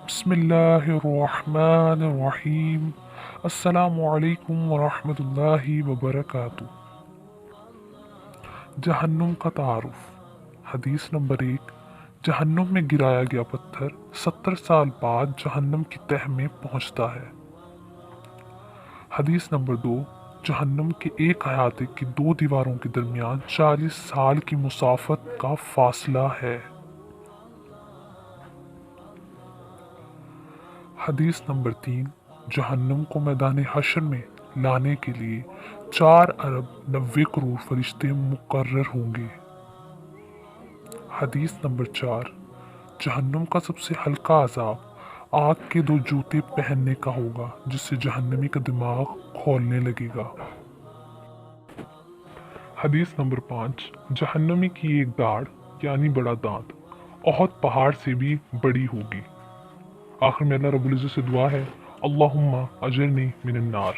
बिस्मिल्लाहिर्रहमानिर्रहीम। अस्सलामु अलैकुम वरहमतुल्लाहि वबरकातुह। जहन्नुम का तारुफ। हदीस नंबर 1। जहन्नुम में गिराया गया पत्थर 70 साल बाद जहन्नम की तह में पहुंचता है। हदीस नंबर 2। जहन्नम के एक अहाते की दो दीवारों के दरमियान 40 साल की मुसाफत का फासला है। हदीस नंबर 3। जहन्नम को मैदान हशर में लाने के लिए 4 अरब 90 करोड़ फरिश्ते मुकर्रर होंगे। हदीस नंबर 4। जहन्नम का सबसे हल्का अजाब आग के 2 जूते पहनने का होगा, जिससे जहन्नमी का दिमाग खोलने लगेगा। हदीस नंबर 5। जहन्नमी की एक दाढ़ यानी बड़ा दांत ओहद पहाड़ से भी बड़ी होगी। आखिर में अल्लाह रब्बुल इज्जत से दुआ है, अल्लाहुम्मा अजरनी मिनन नार।